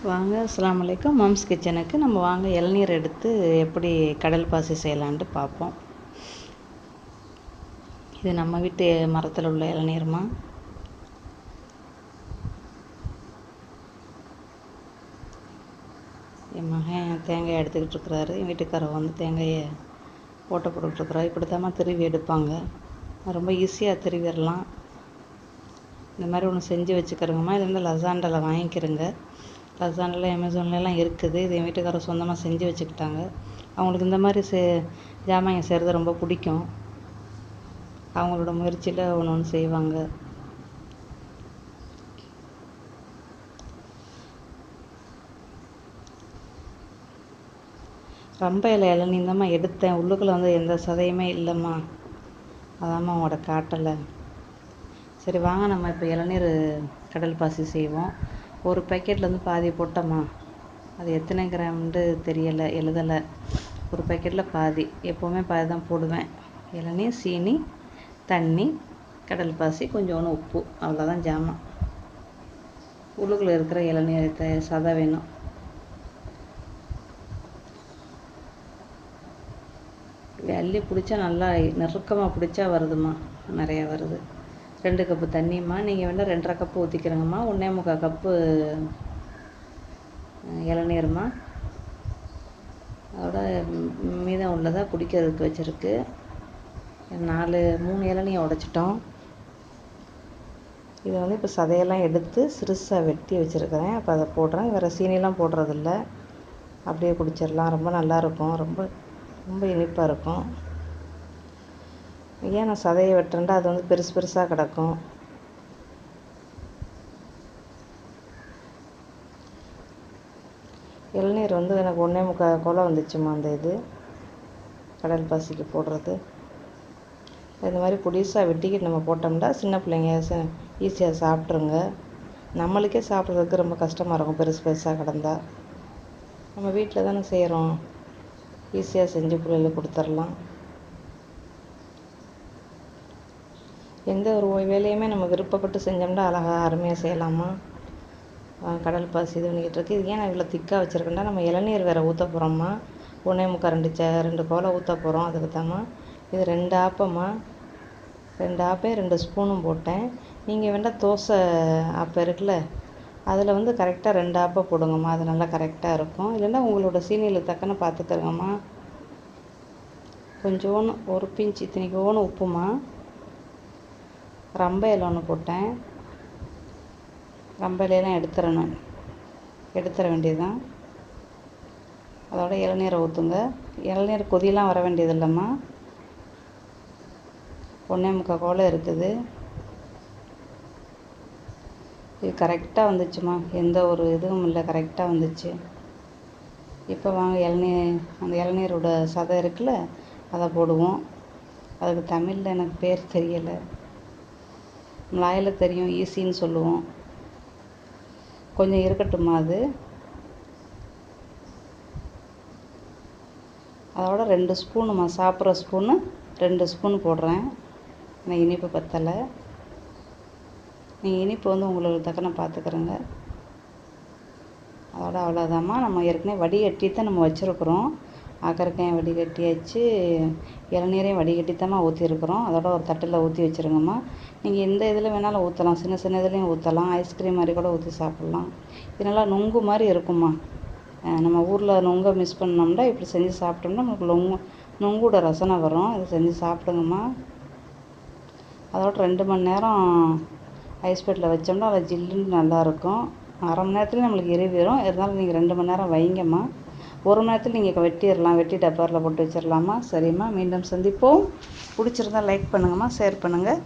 வாங்க, அஸ்ஸலாமு அலைக்கும். மம்ஸ் கிச்சனுக்கு நம்ம வாங்க இளநீர் எடுத்து எப்படி கடல் பாசி செய்யலான்ட்டு பார்ப்போம். இது நம்ம வீட்டு மரத்தில் உள்ள இளநீர்மா. என் மகன் தேங்காய் எடுத்துக்கிட்டு இருக்கிறாரு. என் வீட்டுக்காரர் வந்து தேங்காயை ஓட்ட போட்டுட்ருக்குறாரு. இப்படி தான் திருவி எடுப்பாங்க. ரொம்ப ஈஸியாக திருவிடலாம். இந்த மாதிரி ஒன்று செஞ்சு வச்சுக்கிறோங்கம்மா. இது வந்து லசாண்டில் வாங்கிக்கிறேங்க. லசாண்டில் அமேசான்லாம் இருக்குது. இது என் வீட்டுக்காரர் சொந்தமாக செஞ்சு வச்சுக்கிட்டாங்க. அவங்களுக்கு இந்த மாதிரி ஜாமான் செய்கிறது ரொம்ப பிடிக்கும். அவங்களோட முயற்சியில் ஒன்று ஒன்று செய்வாங்க. ரொம்ப இளநீந்தம்மா எடுத்தேன். உள்ளுக்குள்ளே வந்து எந்த சதையுமே இல்லைம்மா. அதாம்மா உங்களோட காட்டலை. சரி வாங்க, நம்ம இப்போ இளநீர் கடல் பாசி செய்வோம். ஒரு பேக்கெட்லேருந்து பாதி போட்டோம்மா. அது எத்தனை கிராம்னு தெரியலை, எழுதலை. ஒரு பேக்கெட்டில் பாதி, எப்போவுமே பாதி தான் போடுவேன். இளநீர், சீனி, தண்ணி, கடல் பாசி, கொஞ்சோண்டு உப்பு, அவ்வளோதான் ஜாமான். உள்ளுக்குள்ளே இருக்கிற இளநீர் சதை வேணும். அள்ளி பிடிச்சா நல்லா நெருக்கமாக பிடிச்சா வருதுமா, நிறையா வருது. 2 கப்பு தண்ணிம்மா. நீங்கள் வேணால் 2.5 கப்பு ஊற்றிக்கிறங்கம்மா. 1.25 கப்பு இளநீர்மா. அதோட மீதம் உள்ளதாக குடிக்கிறதுக்கு வச்சுருக்கு. 3 இளநியை உடைச்சிட்டோம். இதை வந்து இப்போ சதையெல்லாம் எடுத்து சிறுசாக வெட்டி வச்சுருக்கிறேன். அப்போ அதை போடுறேன். வேறு சீனிலாம் போடுறதில்ல. அப்படியே குடிச்சிடலாம். ரொம்ப நல்லாயிருக்கும். ரொம்ப ரொம்ப இனிப்பாக இருக்கும். ஏன் நான் சதையை வெட்டுறேன்டா, அது வந்து பெருசு பெருசாக கிடக்கும். இளநீர் வந்து எனக்கு 1.25 குலை வந்துச்சுமா. அந்த இது கடல் பாசிக்கு போடுறது இந்த மாதிரி பொடிசாக வெட்டிக்கிட்டு நம்ம போட்டோம்னா சின்ன பிள்ளைங்க ஈஸியாக சாப்பிட்ருங்க. நம்மளுக்கே சாப்பிட்றதுக்கு ரொம்ப கஷ்டமாக இருக்கும் பெருசு பெருசாக கிடந்தா. நம்ம வீட்டில் தானே செய்கிறோம், ஈஸியாக செஞ்சு பிள்ளைகளுக்கு கொடுத்துர்லாம். எந்த ஒரு வேலையுமே நம்ம விருப்பப்பட்டு செஞ்சோம்னா அழகாக அருமையாக செய்யலாமா. கடல் பாசி இது பண்ணிக்கிட்டு இருக்குது. இது ஏன் நான் இவ்வளோ திக்காக வச்சுருக்கேன்னா, நம்ம இளநீர் வேறு ஊற்ற போகிறோம்மா. 1.25 2 கோலை ஊற்ற போகிறோம். அதுக்கு தாம்மா. இது 2 ஆப்பம்மா. 2 ஆப்பையும் 2 ஸ்பூனும் போட்டேன். நீங்கள் வேண்டாம் தோசை ஆப்பம் இருக்குல்ல, அதில் வந்து கரெக்டாக 2 ஆப்பை போடுங்கம்மா. அது நல்லா கரெக்டாக இருக்கும். இல்லைன்னா உங்களோட சீனியில் தக்கன பார்த்துக்கிறங்கம்மா. கொஞ்சோன்னு ஒரு பிஞ்சு இத்தனைக்கோன்னு உப்புமா. ரம்ப இலை ஒன்று போட்டேன். ரம்ப இலையெல்லாம் எடுத்துட வேண்டியதுதான். அதோட இளநீரை ஊற்றுங்க. இளநீர் கொதியெலாம் வர வேண்டியது இல்லைம்மா. 1.25 கோலை இருக்குது. இது கரெக்டாக வந்துச்சுமா. எந்த ஒரு இதுவும் இல்லை, கரெக்டாக வந்துச்சு. இப்போ வாங்க அந்த இளநீரோட சதை இருக்குல்ல, அதை போடுவோம். அதுக்கு தமிழில் எனக்கு பேர் தெரியலை, மலாயில் தெரியும், ஈஸின்னு சொல்லுவோம். கொஞ்சம் இருக்கட்டுமா அது. அதோட 2 ஸ்பூனுமா, சாப்பிட்ற ஸ்பூனு 2 ஸ்பூன் போடுறேன். எனக்கு இனிப்பு பத்தலை. நீங்கள் இனிப்பு வந்து உங்களுக்கு தக்கன பார்த்துக்கிறங்க. அதோட அவ்வளோதாம்மா. நம்ம ஏற்கனவே வடிகட்டி தான் நம்ம வச்சுருக்குறோம். ஆக்கரக்காயும் வடிகட்டியாச்சு, இளநீரையும் வடிகட்டித்தாம்மா ஊற்றிருக்குறோம். அதோட ஒரு தட்டில் ஊற்றி வச்சுருங்கம்மா. நீங்கள் எந்த இதில் வேணாலும் ஊற்றலாம். சின்ன சின்ன இதுலேயும் ஊற்றலாம். ஐஸ்கிரீம் மாதிரி கூட ஊற்றி சாப்பிட்லாம். இது நல்லா நொங்கு மாதிரி இருக்குமா. நம்ம ஊரில் நொங்கை மிஸ் பண்ணோம்னா இப்படி செஞ்சு சாப்பிட்டோம்னா நமக்கு நொங்கோட ரசனை வரும். இதை செஞ்சு சாப்பிடுங்கம்மா. அதோட 2 மணி நேரம் ஐஸ் பெட்டில் வச்சோம்னா அது ஜில்லுன்னு நல்லாயிருக்கும். அரை மணி நேரத்துலேயும் நம்மளுக்கு எரிவிடும். இருந்தாலும் நீங்கள் 2 மணி நேரம் வைங்கம்மா. 1 மணி நேரத்தில் நீங்கள் வெட்டிடலாம். வெட்டி டப்பாரில் போட்டு வச்சிடலாமா. சரிம்மா, மீண்டும் சந்திப்போம். பிடிச்சிருந்தா லைக் பண்ணுங்கம்மா, ஷேர் பண்ணுங்கள்.